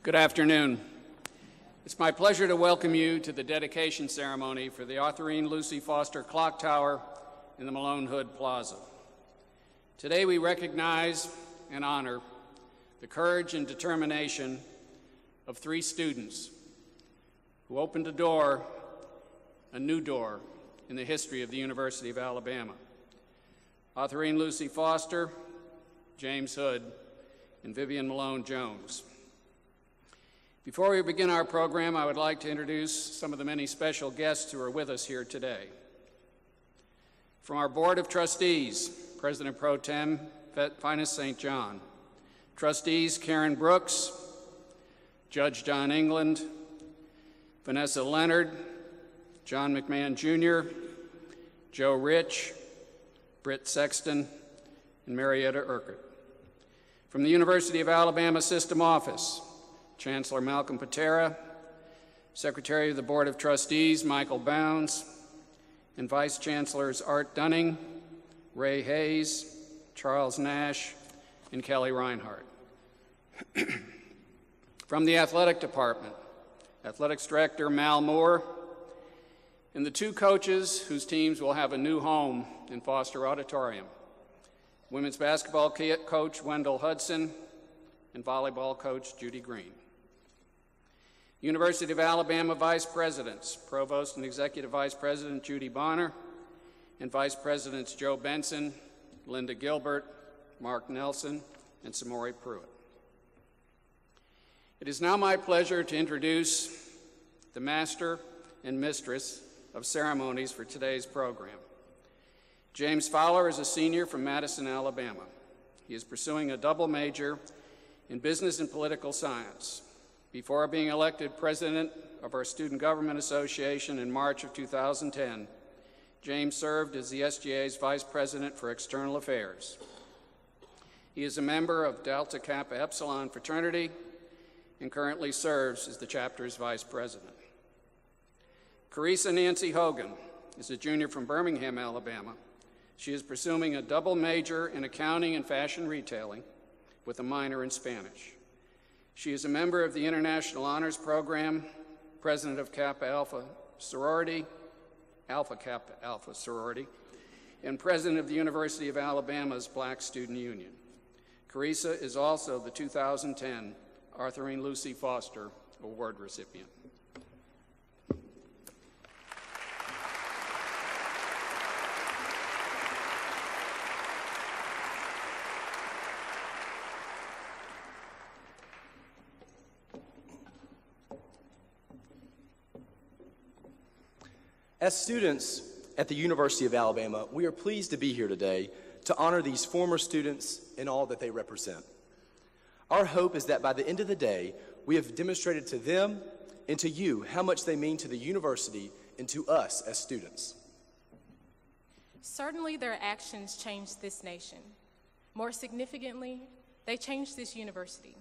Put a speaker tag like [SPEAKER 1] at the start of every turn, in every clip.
[SPEAKER 1] Good afternoon. It's my pleasure to welcome you to the dedication ceremony for the Autherine Lucy Foster Clock Tower in the Malone-Hood Plaza. Today we recognize and honor the courage and determination of 3 students who opened a new door in the history of the University of Alabama. Autherine Lucy Foster, James Hood, and Vivian Malone Jones. Before we begin our program, I would like to introduce some of the many special guests who are with us here today. From our Board of Trustees, President Pro Tem Finis St. John, Trustees Karen Brooks, Judge John England, Vanessa Leonard, John McMahon Jr., Joe Rich, Britt Sexton, and Marietta Urquhart. From the University of Alabama System Office, Chancellor Malcolm Patera, Secretary of the Board of Trustees Michael Bounds, and Vice Chancellors Art Dunning, Ray Hayes, Charles Nash, and Kelly Reinhardt. From the Athletic Department, Athletics Director Mal Moore, and the 2 coaches whose teams will have a new home in Foster Auditorium, women's basketball coach Wendell Hudson, and volleyball coach Judy Green. University of Alabama Vice Presidents, Provost and Executive Vice President Judy Bonner, and Vice Presidents Joe Benson, Linda Gilbert, Mark Nelson, and Samori Pruitt. It is now my pleasure to introduce the Master and Mistress of Ceremonies for today's program. James Fowler is a senior from Madison, Alabama. He is pursuing a double major in business and political science. Before being elected president of our Student Government Association in March of 2010, James served as the SGA's Vice President for External Affairs. He is a member of Delta Kappa Epsilon fraternity and currently serves as the chapter's Vice President. Carissa Nancy Hogan is a junior from Birmingham, Alabama. She is pursuing a double major in accounting and fashion retailing with a minor in Spanish. She is a member of the International Honors Program, president of Kappa Alpha Sorority, Alpha Kappa Alpha Sorority, and president of the University of Alabama's Black Student Union. Carissa is also the 2010 Autherine Lucy Foster Award recipient.
[SPEAKER 2] As students at the University of Alabama, we are pleased to be here today to honor these former students and all that they represent. Our hope is that by the end of the day, we have demonstrated to them and to you how much they mean to the university and to us as students.
[SPEAKER 3] Certainly their actions changed this nation. More significantly, they changed this university.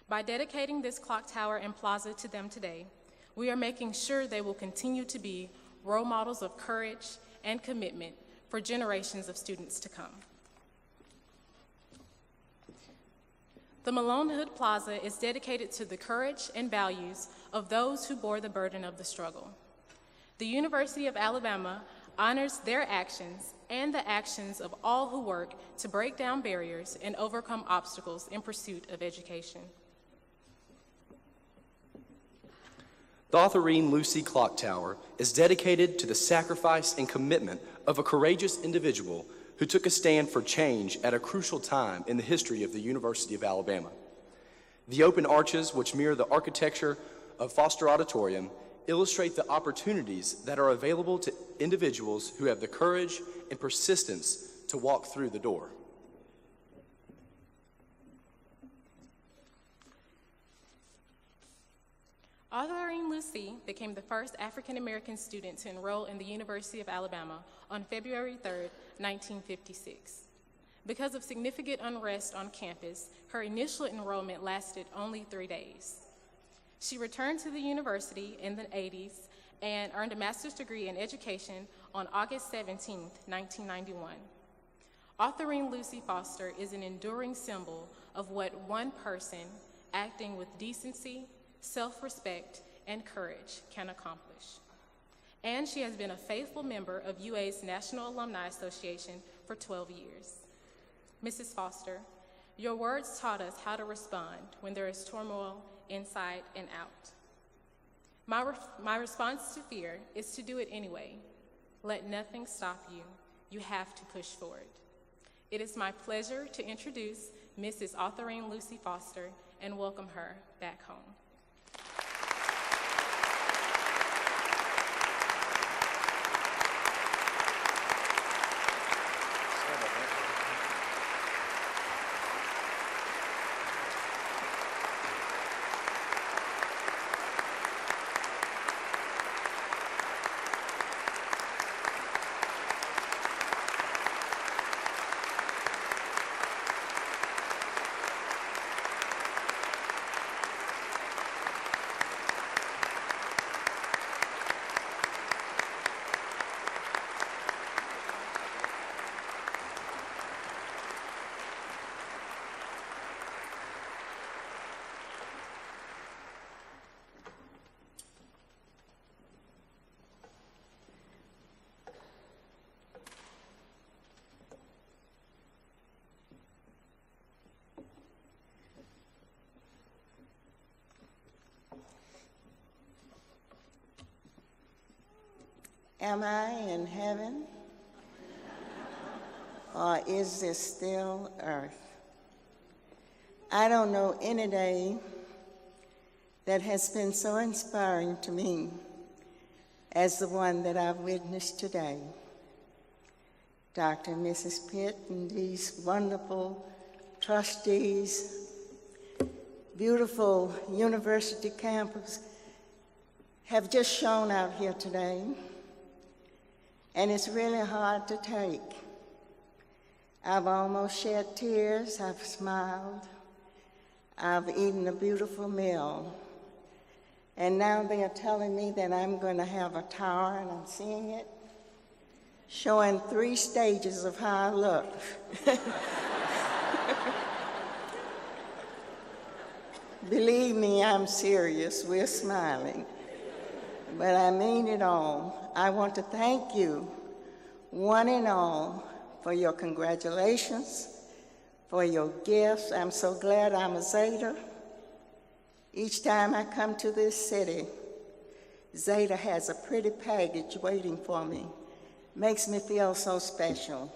[SPEAKER 3] By dedicating this clock tower and plaza to them today, we are making sure they will continue to be role models of courage and commitment for generations of students to come. The Malone-Hood Plaza is dedicated to the courage and values of those who bore the burden of the struggle. The University of Alabama honors their actions and the actions of all who work to break down barriers and overcome obstacles in pursuit of education.
[SPEAKER 2] The Autherine Lucy Clock Tower is dedicated to the sacrifice and commitment of a courageous individual who took a stand for change at a crucial time in the history of the University of Alabama. The open arches, which mirror the architecture of Foster Auditorium, illustrate the opportunities that are available to individuals who have the courage and persistence to walk through the door.
[SPEAKER 3] Autherine Lucy became the first African-American student to enroll in the University of Alabama on February 3, 1956. Because of significant unrest on campus, her initial enrollment lasted only 3 days. She returned to the university in the 80s and earned a master's degree in education on August 17, 1991. Autherine Lucy Foster is an enduring symbol of what one person acting with decency, self-respect, and courage can accomplish. And she has been a faithful member of UA's National Alumni Association for 12 years. Mrs. Foster, your words taught us how to respond when there is turmoil inside and out. My response to fear is to do it anyway. Let nothing stop you. You have to push forward. It is my pleasure to introduce Mrs. Autherine Lucy Foster and welcome her back home.
[SPEAKER 4] Am I in heaven, or is this still earth? I don't know any day that has been so inspiring to me as the one that I've witnessed today. Dr. and Mrs. Pitt and these wonderful trustees, beautiful university campus have just shown out here today. And it's really hard to take. I've almost shed tears, I've smiled, I've eaten a beautiful meal. And now they are telling me that I'm going to have a tower, and I'm seeing it, showing 3 stages of how I look. Believe me, I'm serious, we're smiling. But I mean it all. I want to thank you, one and all, for your congratulations, for your gifts. I'm so glad I'm a Zeta. Each time I come to this city, Zeta has a pretty package waiting for me. Makes me feel so special.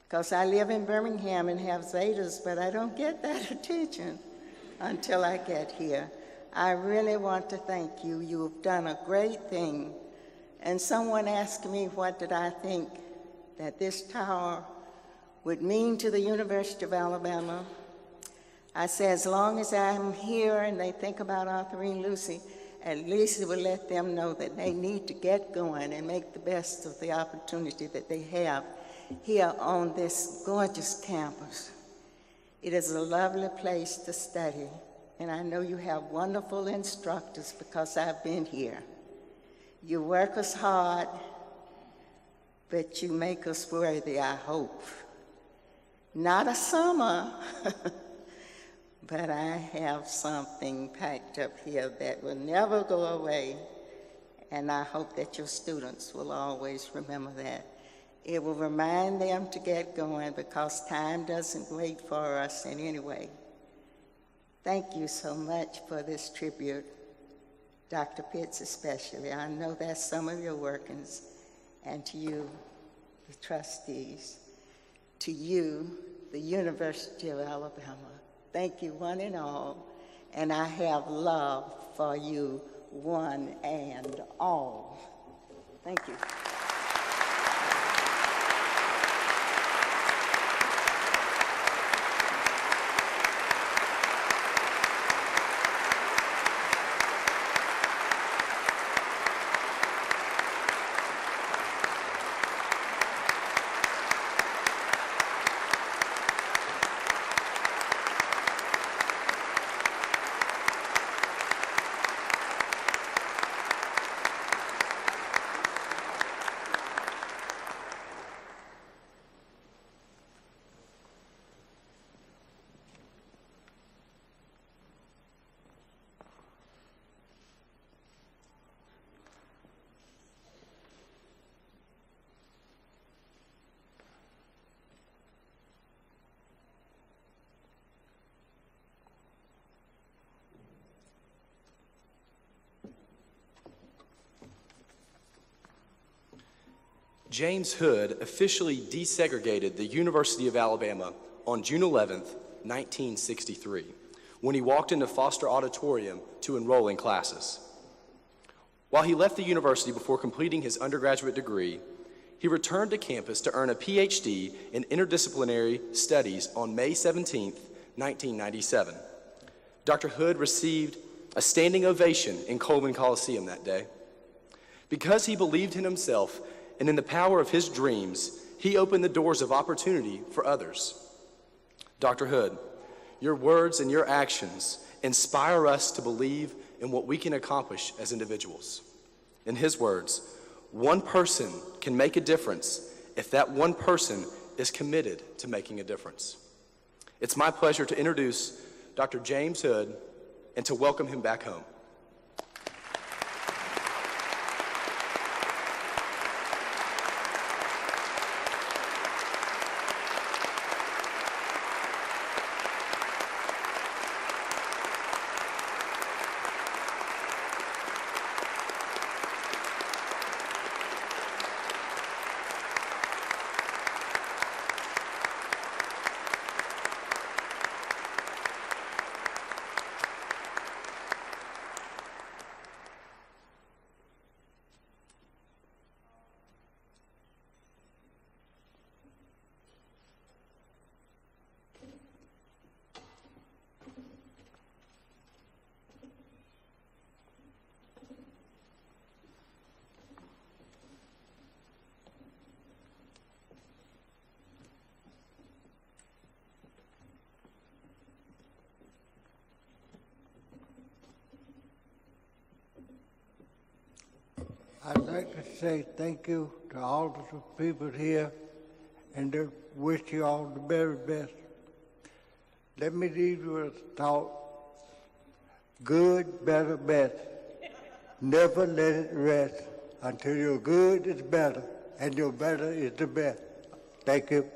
[SPEAKER 4] Because I live in Birmingham and have Zetas, but I don't get that attention until I get here. I really want to thank you. You've done a great thing. And someone asked me what did I think that this tower would mean to the University of Alabama. I say, as long as I'm here and they think about Autherine Lucy, at least it will let them know that they need to get going and make the best of the opportunity that they have here on this gorgeous campus. It is a lovely place to study. And I know you have wonderful instructors because I've been here. You work us hard, but you make us worthy, I hope. Not a summer, but I have something packed up here that will never go away, and I hope that your students will always remember that. It will remind them to get going because time doesn't wait for us in any way. Thank you so much for this tribute, Dr. Pitts especially. I know that's some of your workings, and to you, the trustees, to you, the University of Alabama. Thank you, one and all, and I have love for you, one and all. Thank you.
[SPEAKER 2] James Hood officially desegregated the University of Alabama on June 11th, 1963, when he walked into Foster Auditorium to enroll in classes. While he left the university before completing his undergraduate degree, he returned to campus to earn a PhD in interdisciplinary studies on May 17th, 1997. Dr. Hood received a standing ovation in Coleman Coliseum that day. Because he believed in himself and in the power of his dreams, he opened the doors of opportunity for others. Dr. Hood, your words and your actions inspire us to believe in what we can accomplish as individuals. In his words, one person can make a difference if that one person is committed to making a difference. It's my pleasure to introduce Dr. James Hood and to welcome him back home.
[SPEAKER 5] I'd like to say thank you to all of the people here and to wish you all the very best. Let me leave you with a thought. Good, better, best. Never let it rest until your good is better and your better is the best. Thank you.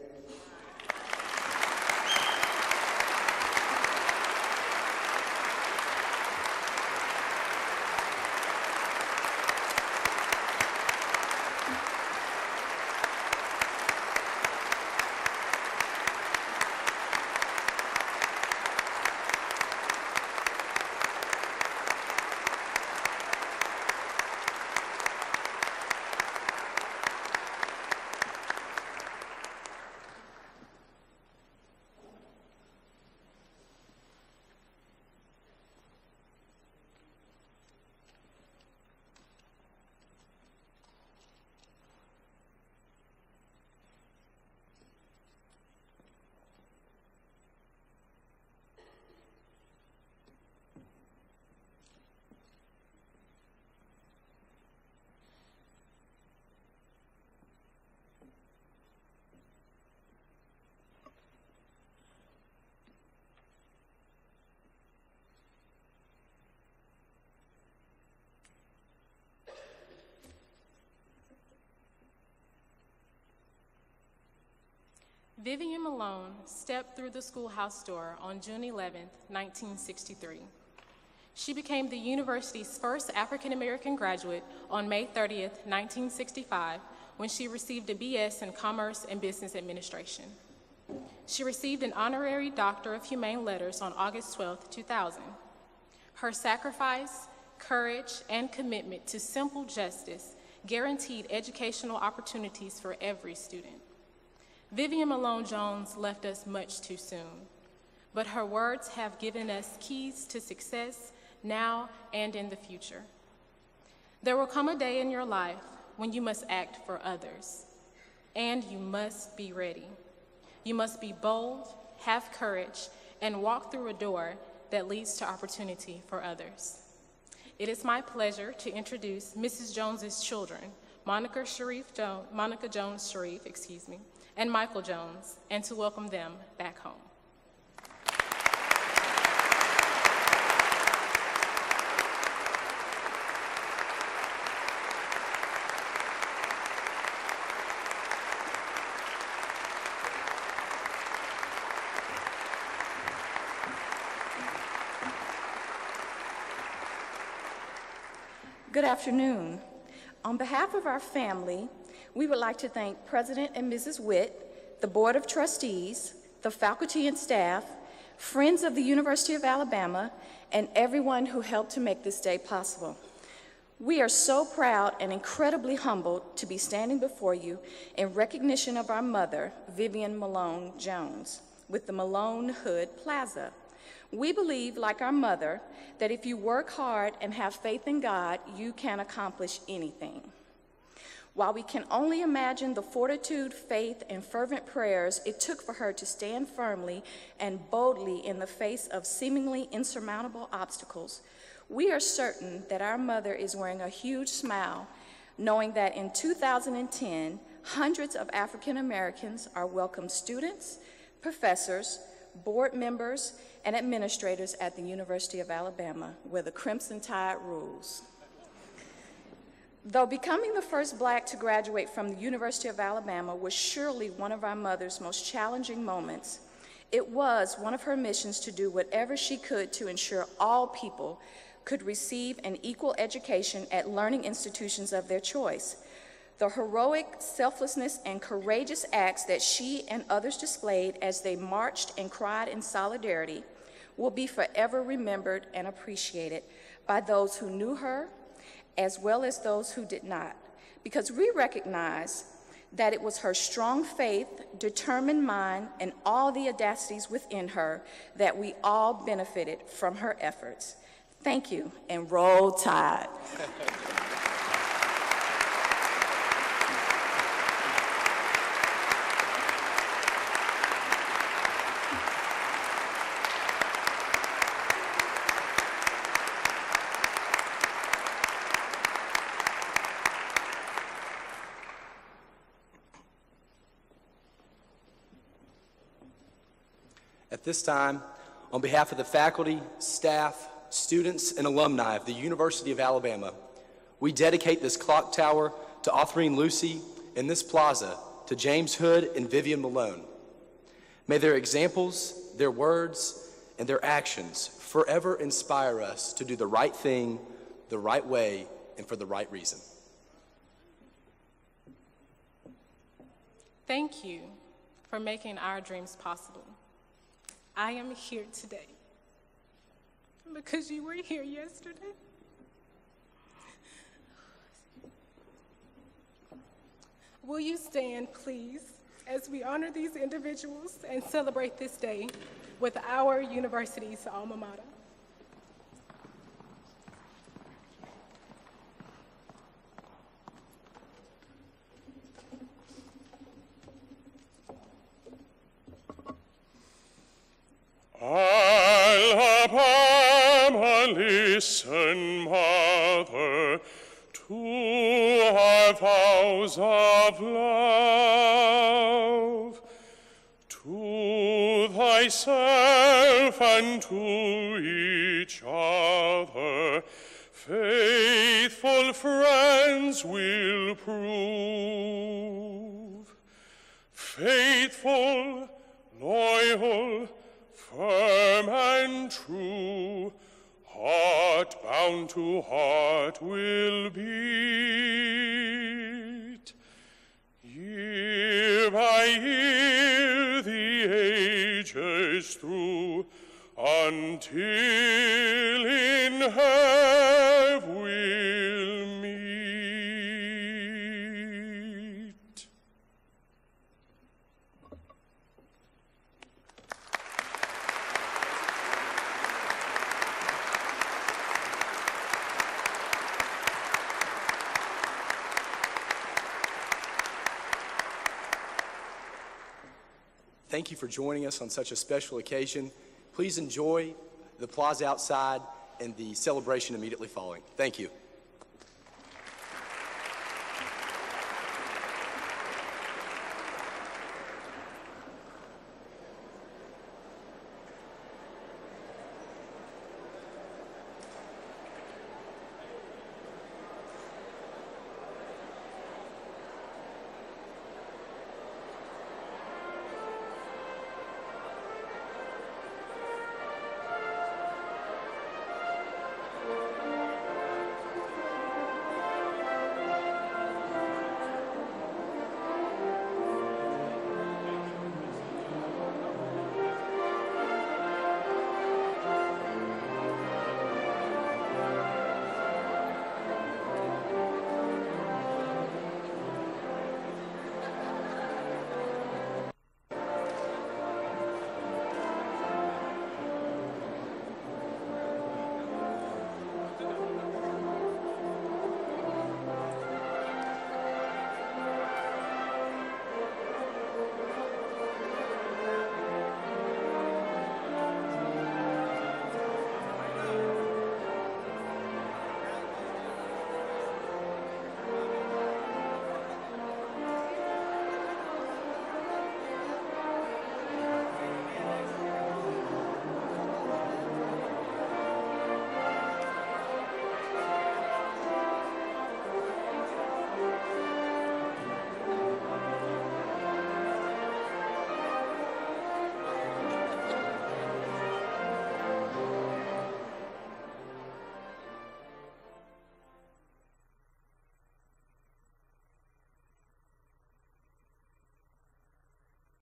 [SPEAKER 3] Vivian Malone stepped through the schoolhouse door on June 11, 1963. She became the university's first African-American graduate on May 30, 1965, when she received a BS in Commerce and Business Administration. She received an honorary Doctor of Humane Letters on August 12, 2000. Her sacrifice, courage, and commitment to simple justice guaranteed educational opportunities for every student. Vivian Malone Jones left us much too soon, but her words have given us keys to success now and in the future. There will come a day in your life when you must act for others, and you must be ready. You must be bold, have courage, and walk through a door that leads to opportunity for others. It is my pleasure to introduce Mrs. Jones's children, Monica Jones Sharif, and Michael Jones, and to welcome them back home.
[SPEAKER 6] Good afternoon. On behalf of our family, We would like to thank President and Mrs. Witt, the Board of Trustees, the faculty and staff, friends of the University of Alabama, and everyone who helped to make this day possible. We are so proud and incredibly humbled to be standing before you in recognition of our mother, Vivian Malone Jones, with the Malone-Hood Plaza. We believe, like our mother, that if you work hard and have faith in God, you can accomplish anything. While we can only imagine the fortitude, faith, and fervent prayers it took for her to stand firmly and boldly in the face of seemingly insurmountable obstacles, we are certain that our mother is wearing a huge smile, knowing that in 2010, hundreds of African Americans are welcome students, professors, board members, and administrators at the University of Alabama, where the Crimson Tide rules. Though becoming the first Black to graduate from the University of Alabama was surely one of our mother's most challenging moments, it was one of her missions to do whatever she could to ensure all people could receive an equal education at learning institutions of their choice. The heroic selflessness and courageous acts that she and others displayed as they marched and cried in solidarity will be forever remembered and appreciated by those who knew her as well as those who did not, because we recognize that it was her strong faith, determined mind, and all the audacities within her that we all benefited from her efforts. Thank you, and roll Tide.
[SPEAKER 2] At this time, on behalf of the faculty, staff, students, and alumni of the University of Alabama, we dedicate this clock tower to Autherine Lucy and this plaza to James Hood and Vivian Malone. May their examples, their words, and their actions forever inspire us to do the right thing, the right way, and for the right reason.
[SPEAKER 3] Thank you for making our dreams possible. I am here today because you were here yesterday. Will you stand, please, as we honor these individuals and celebrate this day with our university's alma mater?
[SPEAKER 7] Alabama, listen, mother, to our vows of love, to thyself and to each other, faithful friends will prove, faithful, loyal, firm and true, heart bound to heart will beat. Year by year the ages through, until in heaven we'll meet.
[SPEAKER 2] Thank you for joining us on such a special occasion. Please enjoy the plaza outside and the celebration immediately following. Thank you.